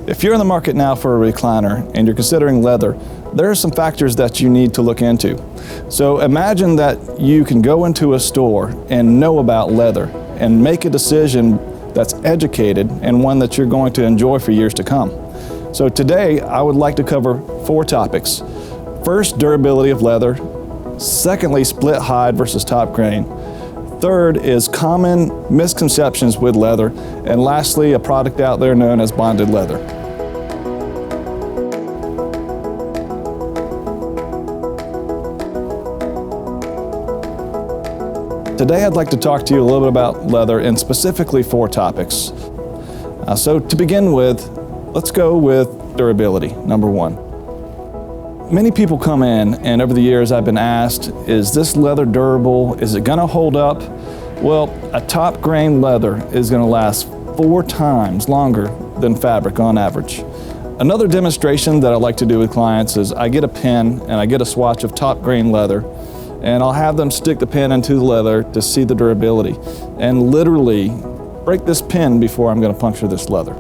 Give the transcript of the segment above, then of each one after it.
If you're in the market now for a recliner and you're considering leather, there are some factors that you need to look into. So imagine that you can go into a store and know about leather and make a decision that's educated and one that you're going to enjoy for years to come. So today I would like to cover 4 topics. First, durability of leather. Secondly, split hide versus top grain. Third is common misconceptions with leather. And lastly, a product out there known as bonded leather. Today I'd like to talk to you a little bit about leather and specifically 4 topics. So to begin with, let's go with durability, number 1. Many people come in and over the years I've been asked, is this leather durable? Is it gonna hold up? Well, a top grain leather is gonna last 4 times longer than fabric on average. Another demonstration that I like to do with clients is I get a pen and I get a swatch of top grain leather, and I'll have them stick the pen into the leather to see the durability and literally break this pen before I'm going to puncture this leather.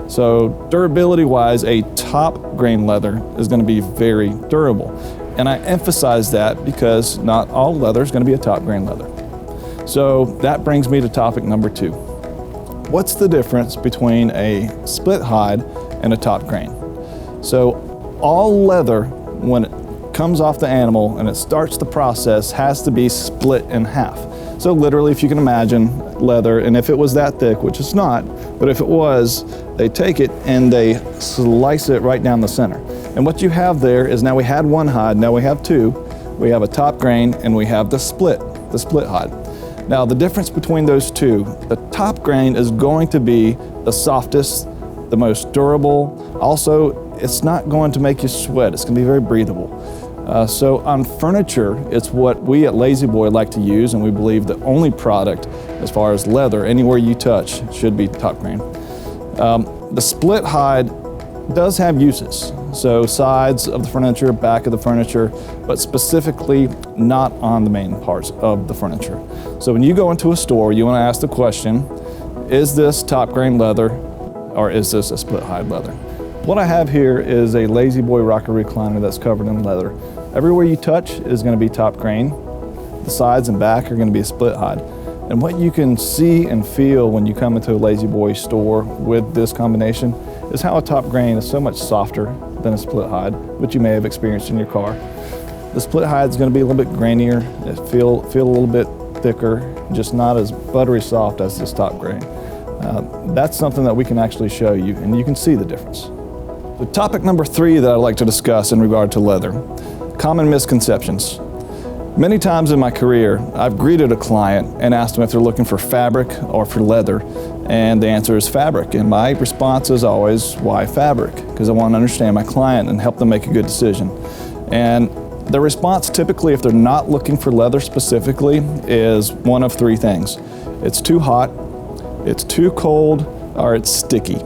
So durability wise, a top grain leather is going to be very durable. And I emphasize that because not all leather is going to be a top grain leather. So that brings me to topic number 2. What's the difference between a split hide and a top grain? So all leather, when it comes off the animal and it starts the process, has to be split in half. So literally, if you can imagine leather, and if it was that thick, which it's not, but if it was, they take it and they slice it right down the center. And what you have there is, now we had 1 hide, now we have 2. We have a top grain and we have the split hide. Now the difference between those 2, the top grain is going to be the softest, the most durable. Also, it's not going to make you sweat. It's going to be very breathable. So on furniture, it's what we at Lazy Boy like to use, and we believe the only product as far as leather anywhere you touch should be top grain. The split hide does have uses. So sides of the furniture, back of the furniture, but specifically not on the main parts of the furniture. So when you go into a store, you want to ask the question, is this top grain leather or is this a split hide leather? What I have here is a Lazy Boy rocker recliner that's covered in leather. Everywhere you touch is going to be top grain. The sides and back are going to be a split hide. And what you can see and feel when you come into a Lazy Boy store with this combination is how a top grain is so much softer than a split hide, which you may have experienced in your car. The split hide is going to be a little bit grainier, feel a little bit thicker, just not as buttery soft as this top grain. That's something that we can actually show you, and you can see the difference. The topic number 3 that I'd like to discuss in regard to leather, common misconceptions. Many times in my career, I've greeted a client and asked them if they're looking for fabric or for leather, and the answer is fabric. And my response is always, why fabric? Because I want to understand my client and help them make a good decision. And the response typically, if they're not looking for leather specifically, is one of 3 things. It's too hot, it's too cold, or it's sticky.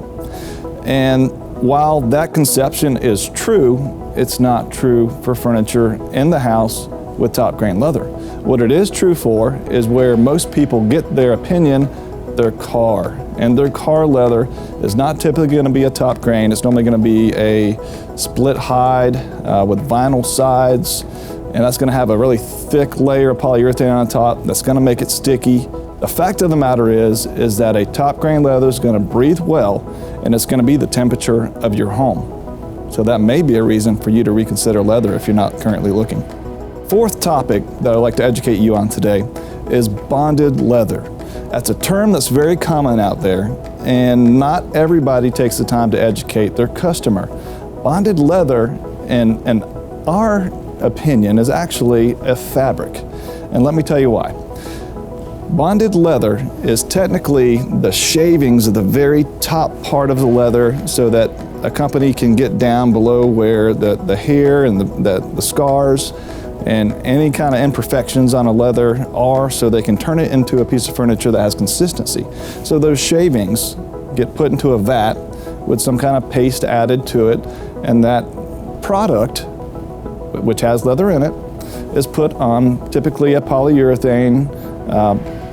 And while that conception is true, it's not true for furniture in the house with top grain leather. What it is true for is where most people get their opinion, their car. And their car leather is not typically going to be a top grain. It's normally going to be a split hide with vinyl sides, and that's going to have a really thick layer of polyurethane on top that's going to make it sticky. The fact of the matter is that a top grain leather is going to breathe well, and it's going to be the temperature of your home. So that may be a reason for you to reconsider leather if you're not currently looking. 4th topic that I'd like to educate you on today is bonded leather. That's a term that's very common out there, and not everybody takes the time to educate their customer. Bonded leather, in our opinion, is actually a fabric. And let me tell you why. Bonded leather is technically the shavings of the very top part of the leather so that a company can get down below where the hair and the scars and any kind of imperfections on a leather are, so they can turn it into a piece of furniture that has consistency. So those shavings get put into a vat with some kind of paste added to it, and that product, which has leather in it, is put on typically a polyurethane,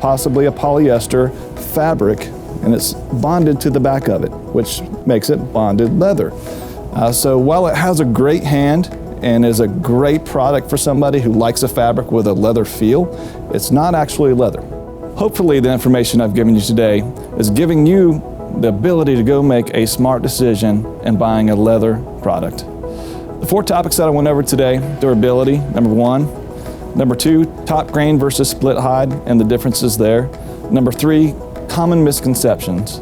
possibly a polyester fabric and it's bonded to the back of it, which makes it bonded leather. So while it has a great hand and is a great product for somebody who likes a fabric with a leather feel, it's not actually leather. Hopefully the information I've given you today is giving you the ability to go make a smart decision in buying a leather product. The 4 topics that I went over today: durability, number 1. Number 2, top grain versus split hide and the differences there. Number 3, common misconceptions.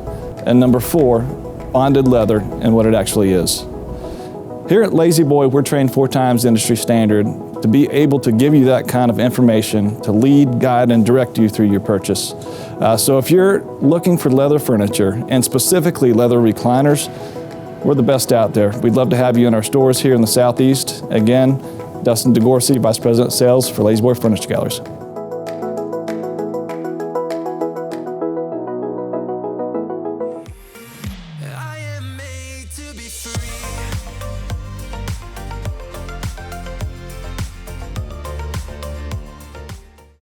And number 4, bonded leather and what it actually is. Here at Lazy Boy, we're trained 4 times industry standard to be able to give you that kind of information to lead, guide, and direct you through your purchase. So if you're looking for leather furniture, and specifically leather recliners, we're the best out there. We'd love to have you in our stores here in the Southeast. Again, Dustin DeGorsey, Vice President of Sales for Lazy Boy Furniture Galleries.